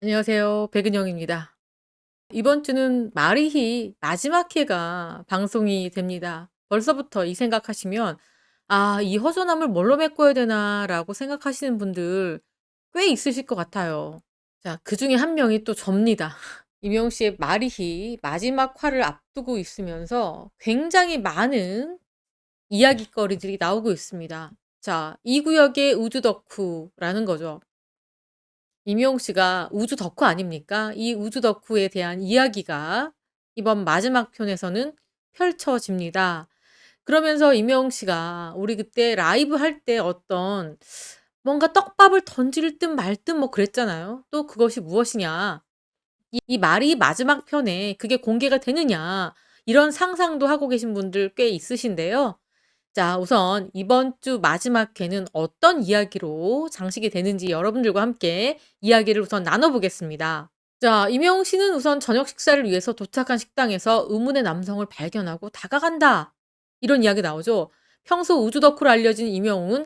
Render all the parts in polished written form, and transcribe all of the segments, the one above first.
안녕하세요. 백은영입니다. 이번 주는 마리히 마지막 회가 방송이 됩니다. 벌써부터 이 생각하시면 '아 이 허전함을 뭘로 메꿔야 되나.'라고 생각하시는 분들 꽤 있으실 것 같아요. 자 그중에 한 명이 또 접니다. 임영웅 씨의 마리히 마지막 화를 앞두고 있으면서 굉장히 많은 이야깃거리들이 나오고 있습니다. 자 이 구역의 우주 덕후라는 거죠. 임영웅 씨가 우주 덕후 아닙니까? 이 우주 덕후에 대한 이야기가 이번 마지막 편에서는 펼쳐집니다. 그러면서 임영웅 씨가 우리 그때 라이브 할 때 어떤 뭔가 떡밥을 던질 듯 말 듯 뭐 그랬잖아요. 또 그것이 무엇이냐. 이 말이 마지막 편에 그게 공개가 되느냐. 이런 상상도 하고 계신 분들 꽤 있으신데요. 자 우선 이번 주 마지막 회는 어떤 이야기로 장식이 되는지 여러분들과 함께 이야기를 우선 나눠 보겠습니다. 자 임영웅 씨는 우선 저녁 식사를 위해서 도착한 식당에서 의문의 남성을 발견하고 다가간다. 이런 이야기 나오죠. 평소 우주 덕후로 알려진 임영웅은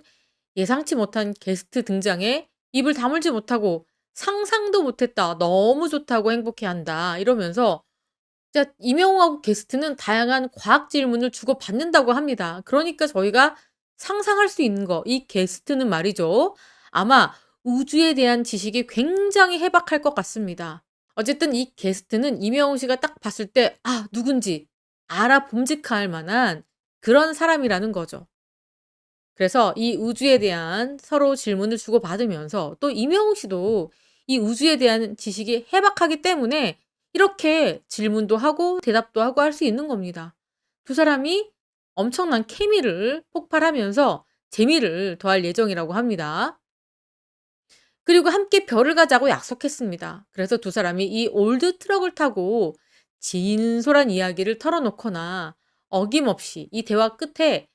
예상치 못한 게스트 등장에 입을 다물지 못하고 "상상도 못했다. 너무 좋다."고 행복해한다. 이러면서 진짜 임영웅하고 게스트는 다양한 과학 질문을 주고받는다고 합니다. 그러니까 저희가 상상할 수 있는 거 이 게스트는 말이죠. 아마 우주에 대한 지식이 굉장히 해박할 것 같습니다. 어쨌든 이 게스트는 임영웅 씨가 딱 봤을 때 누군지 알아 범직할 만한 그런 사람이라는 거죠. 그래서 이 우주에 대한 서로 질문을 주고받으면서 또 임영웅 씨도 이 우주에 대한 지식이 해박하기 때문에 이렇게 질문도 하고 대답도 하고 할 수 있는 겁니다. 두 사람이 엄청난 케미를 폭발하면서 재미를 더할 예정이라고 합니다. 그리고 함께 별을 가자고 약속했습니다. 그래서 두 사람이 이 올드 트럭을 타고 진솔한 이야기를 털어놓거나 어김없이 이 대화 끝에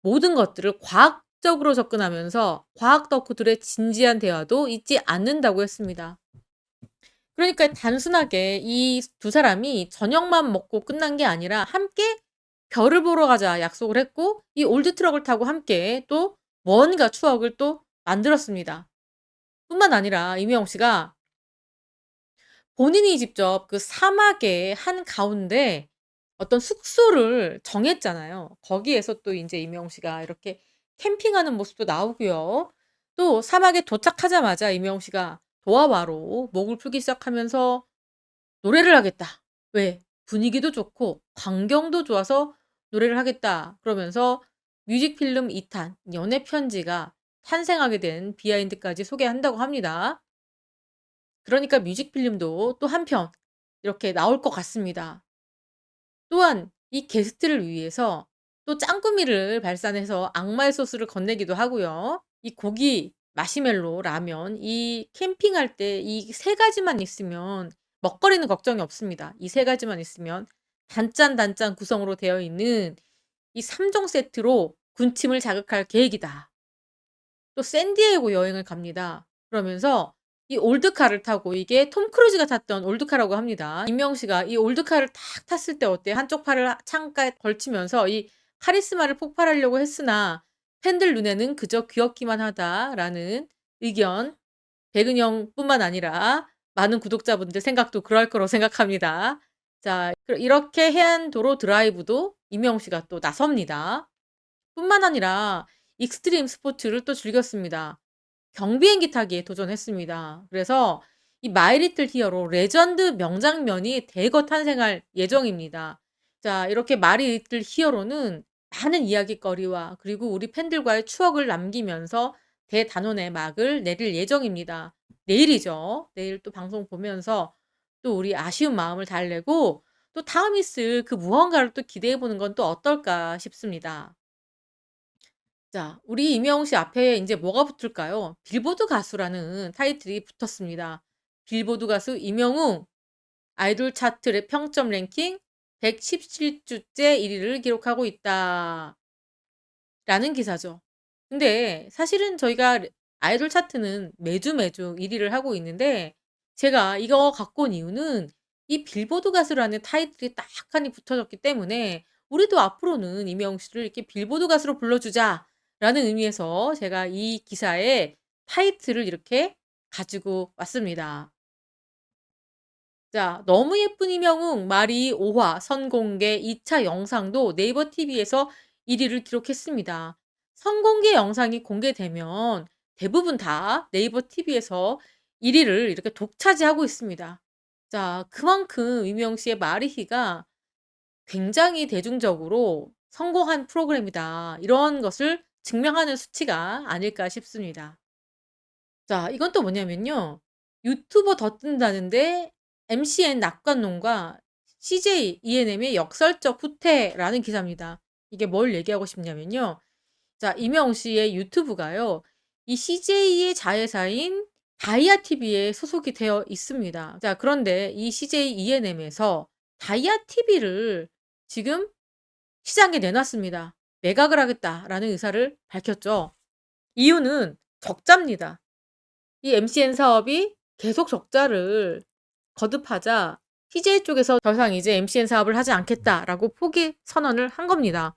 모든 것들을 과학적으로 접근하면서 과학 덕후들의 진지한 대화도 잊지 않는다고 했습니다. 그러니까 단순하게 이 두 사람이 저녁만 먹고 끝난 게 아니라 함께 별을 보러 가자 약속을 했고 이 올드 트럭을 타고 함께 또 뭔가 추억을 또 만들었습니다. 뿐만 아니라 임영웅 씨가 본인이 직접 그 사막의 한가운데 어떤 숙소를 정했잖아요. 거기에서 또 인제 임영웅 씨가 이렇게 캠핑하는 모습도 나오고요. 또 사막에 도착하자마자 임영웅 씨가 도화와로 목을 풀기 시작하면서 "노래를 하겠다." 왜? 분위기도 좋고 광경도 좋아서 "노래를 하겠다." 그러면서 뮤직필름 2 탄 연애 편지가 탄생하게 된 비하인드까지 소개한다고 합니다. 그러니까 뮤직필름도 또 한 편 이렇게 나올 것 같습니다. 또한 이 게스트를 위해서 또 짱구미를 발산해서 악마의 소스를 건네기도 하고요. 이 고기, 마시멜로, 라면 이 캠핑할 때 이 세 가지만 있으면 먹거리는 걱정이 없습니다. 이 세 가지만 있으면 단짠단짠 구성으로 되어 있는 이 3종 세트로 군침을 자극할 계획이다. 또 샌디에이고 여행을 갑니다. 그러면서 이 올드카를 타고 이게 톰 크루즈가 탔던 올드카라고 합니다. 임영웅 씨가 이 올드카를 탁 탔을 때 어때요? 한쪽 팔을 창가에 걸치면서 이 카리스마를 폭발하려고 했으나 팬들 눈에는 그저 귀엽기만 하다라는 의견 백은영뿐만 아니라 많은 구독자분들 생각도 그럴 거라고 생각합니다. 자 이렇게 해안도로 드라이브도 임영웅 씨가 또 나섭니다. 뿐만 아니라 익스트림 스포츠를 또 즐겼습니다. 경비행기 타기에 도전했습니다. 그래서 이 마이 리틀 히어로 레전드 명장면이 대거 탄생할 예정입니다. 자 이렇게 마이 리틀 히어로는 많은 이야깃거리와 그리고 우리 팬들과의 추억을 남기면서 대단원의 막을 내릴 예정입니다. 내일이죠. 내일 또 방송 보면서 또 우리 아쉬운 마음을 달래고 또 다음 있을 그 무언가를 또 기대해 보는 건 또 어떨까 싶습니다. 자 우리 임영웅 씨 앞에 인제 뭐가 붙을까요? 빌보드 가수라는 타이틀이 붙었습니다. 빌보드 가수 임영웅 아이돌 차트의 평점 랭킹 117 주째 1 위를 기록하고 있다라는 기사죠. 근데 사실은 저희가 아이돌 차트는 매주 1 위를 하고 있는데 제가 이거 갖고 온 이유는 이 빌보드 가수라는 타이틀이 딱하니 붙어졌기 때문에 '우리도 앞으로는 임영웅 씨를 이렇게 빌보드 가수로 불러주자.'라는 의미에서 제가 이 기사에 타이틀을 이렇게 가지고 왔습니다. 자, 너무 예쁜 이명웅 마리 5화 선공개 2차 영상도 네이버 TV에서 1위를 기록했습니다. 선공개 영상이 공개되면 대부분 다 네이버 TV에서 1위를 이렇게 독차지하고 있습니다. 자, 그만큼 이명웅 씨의 마리히가 굉장히 대중적으로 성공한 프로그램이다. 이런 것을 증명하는 수치가 아닐까 싶습니다. 자, 이건 또 뭐냐면요. 유튜버 더 뜬다는데 MCN 낙관론과 CJ ENM의 역설적 후퇴라는 기사입니다. 이게 뭘 얘기하고 싶냐면요. 자, 이명웅 씨의 유튜브가요. 이 CJ의 자회사인 다이아 TV에 소속이 되어 있습니다. 자, 그런데 이 CJ ENM에서 다이아 TV를 지금 시장에 내놨습니다. 매각을 하겠다라는 의사를 밝혔죠. 이유는 적자입니다. 이 MCN 사업이 계속 적자를 거듭하자 CJ 쪽에서 더 이상 이제 MCN 사업을 하지 않겠다라고 포기 선언을 한 겁니다.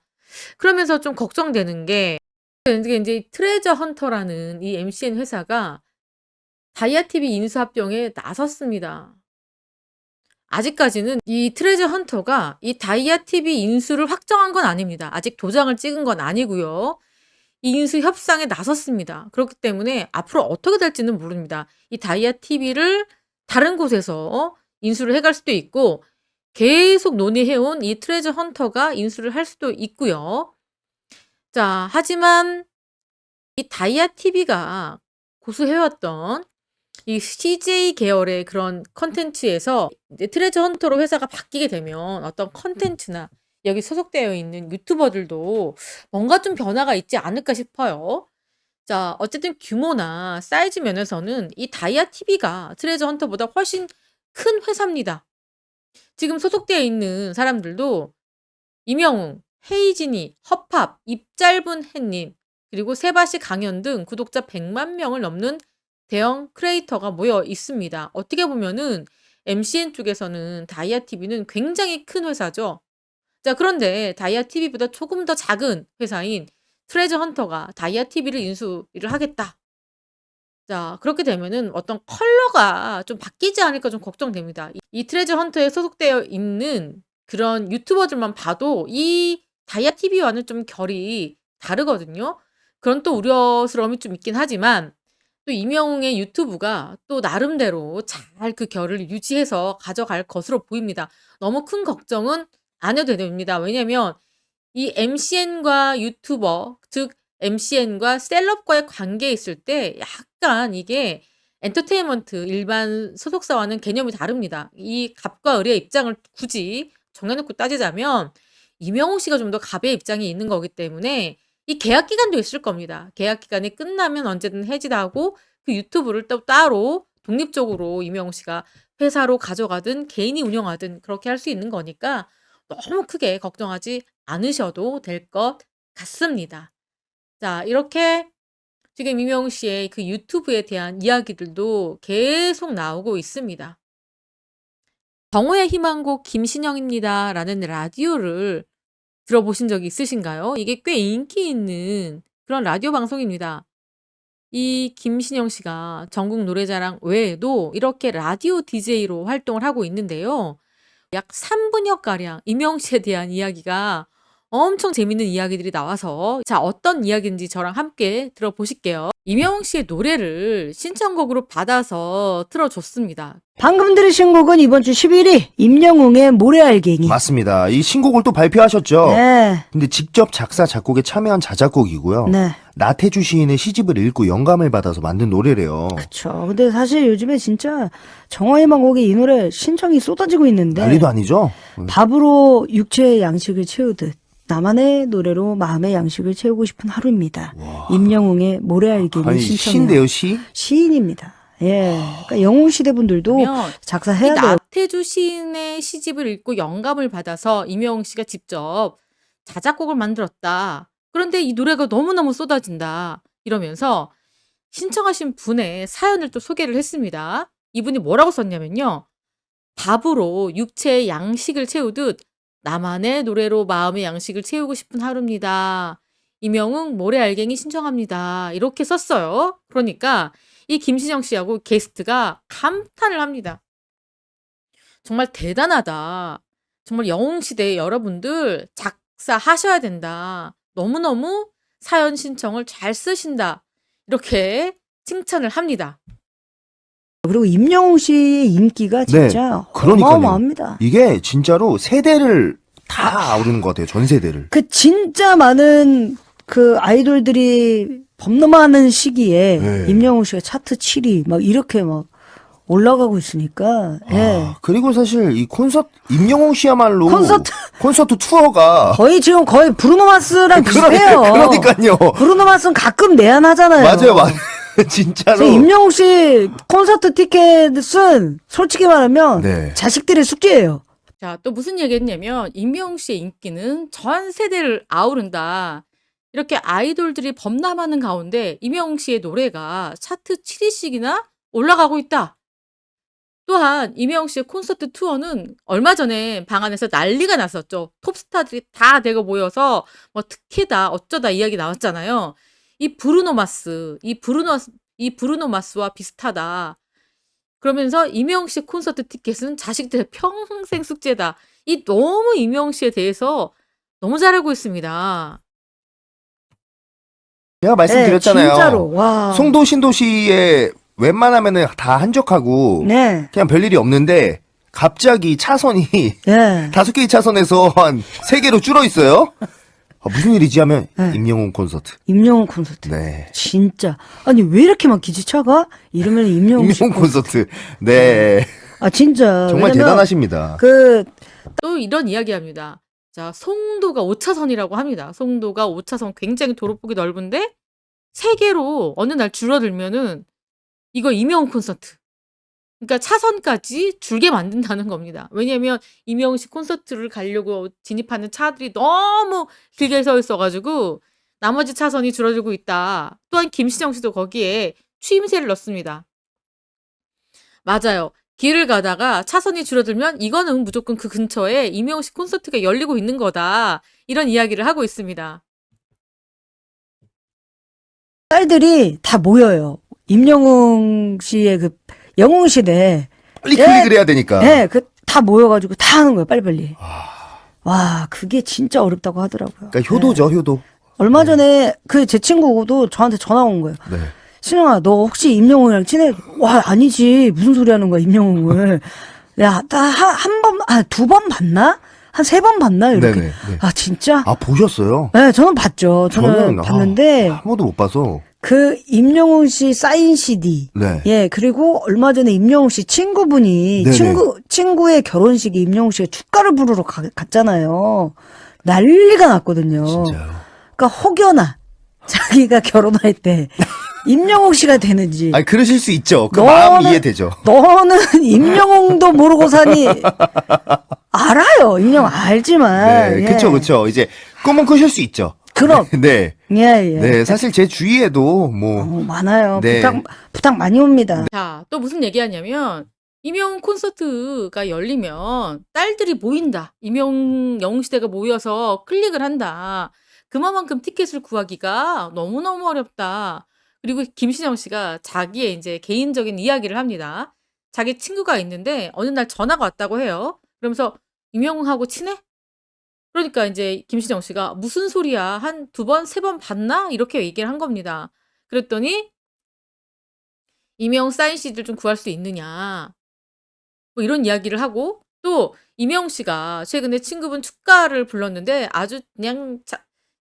그러면서 좀 걱정되는 게 이게 인제 트레저 헌터라는 이 MCN 회사가 다이아 TV 인수 합병에 나섰습니다. 아직까지는 이 트레저 헌터가 이 다이아 TV 인수를 확정한 건 아닙니다. 아직 도장을 찍은 건 아니고요. 이 인수 협상에 나섰습니다. 그렇기 때문에 앞으로 어떻게 될지는 모릅니다. 이 다이아 TV를 다른 곳에서 인수를 해갈 수도 있고 계속 논의해온 이 트레저 헌터가 인수를 할 수도 있고요. 자, 하지만 이 다이아 TV가 고수해왔던 이 CJ 계열의 그런 컨텐츠에서 이제 트레저 헌터로 회사가 바뀌게 되면 어떤 컨텐츠나 여기 소속되어 있는 유튜버들도 뭔가 좀 변화가 있지 않을까 싶어요. 자, 어쨌든 규모나 사이즈 면에서는 이 다이아 TV가 트레저 헌터보다 훨씬 큰 회사입니다. 지금 소속되어 있는 사람들도 이명웅, 헤이진이, 허팝, 입짧은 햇님, 그리고 세바시 강연 등 구독자 100만 명을 넘는 대형 크리에이터가 모여 있습니다. 어떻게 보면은 MCN 쪽에서는 다이아 TV는 굉장히 큰 회사죠. 자, 그런데 다이아 TV보다 조금 더 작은 회사인 트레저 헌터가 다이아 TV를 인수를 하겠다. 자, 그렇게 되면은 어떤 컬러가 좀 바뀌지 않을까 좀 걱정됩니다. 이 트레저 헌터에 소속되어 있는 그런 유튜버들만 봐도 이 다이아 TV와는 좀 결이 다르거든요. 그런 또 우려스러움이 좀 있긴 하지만 또 이명웅의 유튜브가 또 나름대로 잘 그 결을 유지해서 가져갈 것으로 보입니다. 너무 큰 걱정은 안 해도 됩니다. 왜냐면 이 MCN과 유튜버, 즉 MCN과 셀럽과의 관계에 있을 때 약간 이게 엔터테인먼트 일반 소속사와는 개념이 다릅니다. 이 갑과 을의 입장을 굳이 정해 놓고 따지자면 이명웅 씨가 좀 더 갑의 입장에 있는 거기 때문에 이 계약 기간도 있을 겁니다. 계약 기간이 끝나면 언제든 해지하고 그 유튜브를 또 따로 독립적으로 이명웅 씨가 회사로 가져가든 개인이 운영하든 그렇게 할 수 있는 거니까 너무 크게 걱정하지 않으셔도 될 것 같습니다. 자, 이렇게 지금 이명웅 씨의 그 유튜브에 대한 이야기들도 계속 나오고 있습니다. 정오의 희망곡 김신영입니다라는 라디오를 들어보신 적이 있으신가요? 이게 꽤 인기 있는 그런 라디오 방송입니다. 이 김신영 씨가 전국 노래자랑 외에도 이렇게 라디오 DJ로 활동을 하고 있는데요. 약 3분여가량 이명웅 씨에 대한 이야기가 엄청 재밌는 이야기들이 나와서 자, 어떤 이야기인지 저랑 함께 들어보실게요. 이명웅 씨의 노래를 신청곡으로 받아서 틀어줬습니다. 방금 들으신 곡은 이번 주 11위 임영웅의 모래알갱이. 맞습니다. 이 신곡을 또 발표하셨죠? 네. 근데 직접 작사, 작곡에 참여한 자작곡이고요. 네. 나태주 시인의 시집을 읽고 영감을 받아서 만든 노래래요. 그쵸. 근데 사실 요즘에 진짜 정화희망곡이 이 노래 신청이 쏟아지고 있는데 난리도 아니죠? 밥으로 육체의 양식을 채우듯 나만의 노래로 마음의 양식을 채우고 싶은 하루입니다. 와. 임영웅의 모래알갱이 아니, 신청해요. 시인데요, 시? 시인입니다. 예. 그러니까 영웅 시대 분들도 그러면 이 작사해야 돼요. 나태주 시인의 시집을 읽고 영감을 받아서 이명웅 씨가 직접 자작곡을 만들었다. 그런데 이 노래가 너무너무 쏟아진다. 이러면서 신청하신 분의 사연을 또 소개를 했습니다. 이분이 뭐라고 썼냐면요. 밥으로 육체의 양식을 채우듯 나만의 노래로 마음의 양식을 채우고 싶은 하루입니다. 이명웅 모래알갱이 신청합니다. 이렇게 썼어요. 그러니까 이 김신영 씨하고 게스트가 감탄을 합니다. 정말 대단하다. 정말 영웅시대 여러분들 작사하셔야 된다. 너무너무 사연 신청을 잘 쓰신다. 이렇게 칭찬을 합니다. 그리고 임영웅 씨의 인기가 진짜 그러니까요. 어마어마합니다. 이게 진짜로 세대를 다 아우르는 것 같아요. 전 세대를. 그 진짜 많은 그 아이돌들이 범람하는 시기에 네. 임영웅 씨가 차트 7위 막 이렇게 막 올라가고 있으니까. 예. 그리고 사실 이 임영웅 씨야말로 콘서트. 콘서트 투어가 거의 지금 브루노 마스랑 비슷해요. 그러니까요. 브루노 마스는 가끔 내한하잖아요. 맞아요. 진짜로. 그래서 임영웅 씨 콘서트 티켓은 솔직히 말하면 네. 자식들의 숙제예요. 자, 또 무슨 얘기 했냐면 임영웅 씨의 인기는 전 세대를 아우른다. 이렇게 아이돌들이 범람하는 가운데 임영웅 씨의 노래가 차트 7위씩이나 올라가고 있다. 또한 임영웅 씨의 콘서트 투어는 얼마 전에 방안에서 난리가 났었죠. 톱스타들이 다 대거 모여서 뭐 특혜다 어쩌다 이야기 나왔잖아요. 이 브루노 마스와 비슷하다. 그러면서 임영웅 씨 콘서트 티켓은 자식들의 평생 숙제다. 이 너무 임영웅 씨에 대해서 너무 잘 알고 있습니다. 제가 말씀드렸잖아요. 네, 진짜로. 와. 송도 신도시에 웬만하면은 다 한적하고 네. 그냥 별일이 없는데 갑자기 차선이 네. 5개의 차선에서 한 3개로 줄어 있어요. 무슨 일이지 하면 네. 임영웅 콘서트. 임영웅 콘서트. 네. 진짜. 아니 왜 이렇게 막 기지차가? 이러면 임영웅 씨 임영웅 콘서트. 네. 아 진짜. 정말 왜냐면 대단하십니다. 또 이런 이야기 합니다. 자, 송도가 5차선이라고 합니다. 송도가 5차선 굉장히 도로폭이 넓은데 3개로 어느 날 줄어들면은 이거 임영웅 콘서트. 그러니까 차선까지 줄게 만든다는 겁니다. 왜냐하면 임영웅 씨 콘서트를 가려고 진입하는 차들이 너무 길게 서 있어가지고 나머지 차선이 줄어들고 있다. 또한 김신영 씨도 거기에 추임새를 넣습니다. 맞아요. 길을 가다가 차선이 줄어들면 이거는 무조건 그 근처에 임영웅 씨 콘서트가 열리고 있는 거다. 이런 이야기를 하고 있습니다. 딸들이 다 모여요. 임영웅 씨의 그 영웅시대. 빨리 네. 클릭을 해야 되니까. 네, 그 다 모여가지고 다 하는 거예요, 빨리빨리. 와, 그게 진짜 어렵다고 하더라고요. 그러니까 효도죠, 효도. 얼마 전에 그 제 친구도 저한테 전화 온 거예요. 네. 신영아, 너 혹시 임영웅이랑 친해? 와, 아니지. 무슨 소리 하는 거야, 임영웅을. 야, 나 두 번 봤나? 한 3번 봤나? 이렇게. 네네, 네. 아, 진짜? 보셨어요? 네, 저는 봤죠. 저는 봤는데, 한 번도 못 봐서. 그 임영웅 씨 사인 CD. 네. 예, 그리고 얼마 전에 임영웅 씨 친구분이, 네네. 친구의 결혼식에 임영웅 씨가 축가를 부르러 갔잖아요. 난리가 났거든요. 진짜요. 그러니까 혹여나 자기가 결혼할 때 임영웅 씨가 되는지. 아니, 그러실 수 있죠. 그 너는- 마음 이해되죠. 너는 임영웅도 모르고 사니. 알아요. 임영웅 알지만. 네, 예. 그쵸. 이제 꿈은 꾸실 수 있죠. 그럼. 네. 예. 네, 사실 제 주위에도 뭐, 많아요. 네. 부탁 많이 옵니다. 자, 또 무슨 얘기하냐면 임영웅 콘서트가 열리면 딸들이 모인다. 영웅 시대가 모여서 클릭을 한다. 그만큼 티켓을 구하기가 너무너무 어렵다. 그리고 김신영 씨가 자기의 이제 개인적인 이야기를 합니다. 자기 친구가 있는데 어느 날 전화가 왔다고 해요. 그러면서 임영웅하고 친해? 그러니까 이제 김신영 씨가 무슨 소리야? 한 2번, 3번 봤나? 이렇게 얘기를 한 겁니다. 그랬더니 임영웅 사인 CD를 좀 구할 수 있느냐? 뭐 이런 이야기를 하고 또 임영웅 씨가 최근에 친구분 축가를 불렀는데 아주 그냥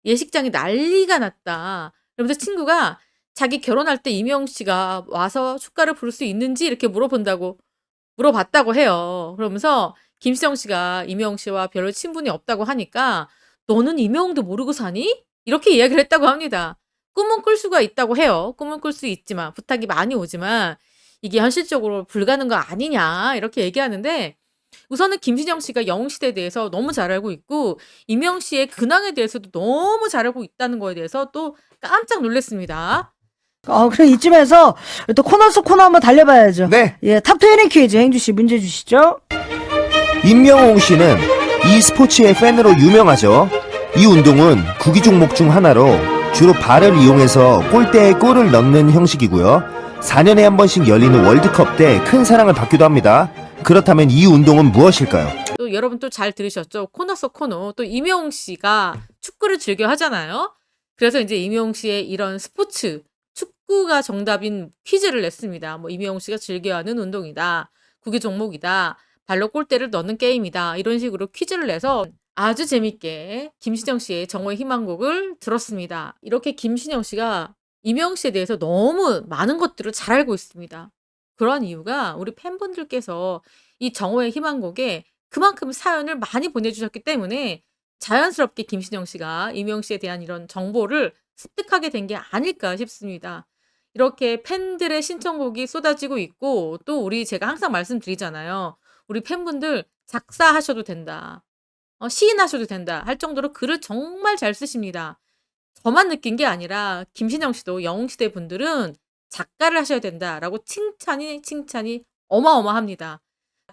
예식장이 난리가 났다. 그러면서 친구가 자기 결혼할 때 임영웅 씨가 와서 축가를 부를 수 있는지 이렇게 물어봤다고 해요. 그러면서 김신영 씨가 임영웅 씨와 별로 친분이 없다고 하니까 너는 임영웅도 모르고 사니? 이렇게 이야기를 했다고 합니다. 꿈은 꿀 수가 있다고 해요. 꿈은 꿀 수 있지만 부탁이 많이 오지만 이게 현실적으로 불가능한 거 아니냐 이렇게 얘기하는데 우선은 김신영 씨가 영웅시대에 대해서 너무 잘 알고 있고 임영웅 씨의 근황에 대해서도 너무 잘 알고 있다는 거에 대해서 또 깜짝 놀랐습니다. 그럼 이쯤에서 또 코너 속 코너 한번 달려봐야죠. 네. 예, 탑20 퀴즈 행주 씨 문제 주시죠. 임영웅 씨는 이 스포츠의 팬으로 유명하죠. 이 운동은 구기 종목 중 하나로 주로 발을 이용해서 골대에 골을 넣는 형식이고요. 4년에 한 번씩 열리는 월드컵 때 큰 사랑을 받기도 합니다. 그렇다면 이 운동은 무엇일까요? 또 여러분 또 잘 들으셨죠? 코너 속 코너. 또 임영웅 씨가 축구를 즐겨 하잖아요. 그래서 이제 임영웅 씨의 이런 스포츠, 축구가 정답인 퀴즈를 냈습니다. 뭐 임영웅 씨가 즐겨하는 운동이다. 구기 종목이다. 발로 골대를 넣는 게임이다. 이런 식으로 퀴즈를 내서 아주 재밌게 김신영 씨의 정오의 희망곡을 들었습니다. 이렇게 김신영 씨가 임영웅 씨에 대해서 너무 많은 것들을 잘 알고 있습니다. 그런 이유가 우리 팬분들께서 이 정오의 희망곡에 그만큼 사연을 많이 보내주셨기 때문에 자연스럽게 김신영 씨가 임영웅 씨에 대한 이런 정보를 습득하게 된 게 아닐까 싶습니다. 이렇게 팬들의 신청곡이 쏟아지고 있고 또 제가 항상 말씀드리잖아요. 우리 팬분들 작사하셔도 된다. 시인하셔도 된다 할 정도로 글을 정말 잘 쓰십니다. 저만 느낀 게 아니라 김신영 씨도 영웅시대 분들은 작가를 하셔야 된다라고 칭찬이 어마어마합니다.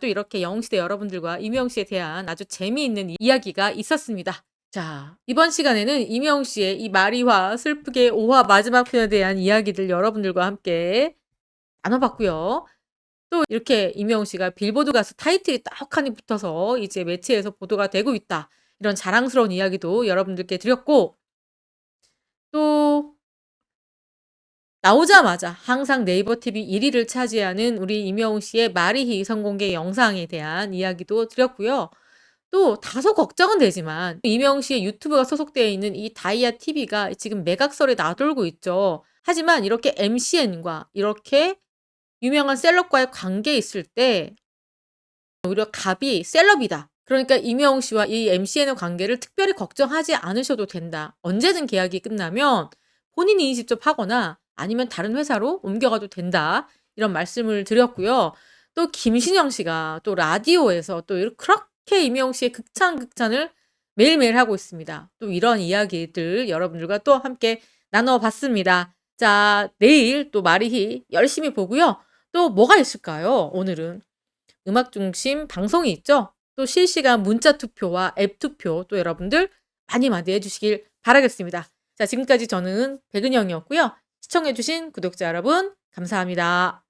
또 이렇게 영웅시대 여러분들과 임영웅 씨에 대한 아주 재미있는 이야기가 있었습니다. 자, 이번 시간에는 임영웅 씨의 이 마리화 슬프게 5화 마지막 편에 대한 이야기들 여러분들과 함께 나눠봤고요. 또 이렇게 임영웅 씨가 빌보드 가수 타이틀이 떡하니 붙어서 이제 매체에서 보도가 되고 있다. 이런 자랑스러운 이야기도 여러분들께 드렸고 또 나오자마자 항상 네이버 TV 1위를 차지하는 우리 임영웅 씨의 마리히 선공개 영상에 대한 이야기도 드렸고요. 또 다소 걱정은 되지만 임영웅 씨의 유튜브가 소속되어 있는 이 다이아 TV가 지금 매각설에 나돌고 있죠. 하지만 이렇게 MCN과 이렇게 유명한 셀럽과의 관계에 있을 때 오히려 갑이 셀럽이다. 그러니까 임영웅 씨와 이 MCN의 관계를 특별히 걱정하지 않으셔도 된다. 언제든 계약이 끝나면 본인이 직접 하거나 아니면 다른 회사로 옮겨가도 된다. 이런 말씀을 드렸고요. 또 김신영 씨가 또 라디오에서 또 그렇게 임영웅 씨의 극찬을 매일매일 하고 있습니다. 또 이런 이야기들 여러분들과 또 함께 나눠봤습니다. 자, 내일 또 마리히 열심히 보고요. 또 뭐가 있을까요? 오늘은 음악중심 방송이 있죠. 또 실시간 문자 투표와 앱 투표 또 여러분들 많이 해주시길 바라겠습니다. 자, 지금까지 저는 백은영이었고요. 시청해주신 구독자 여러분 감사합니다.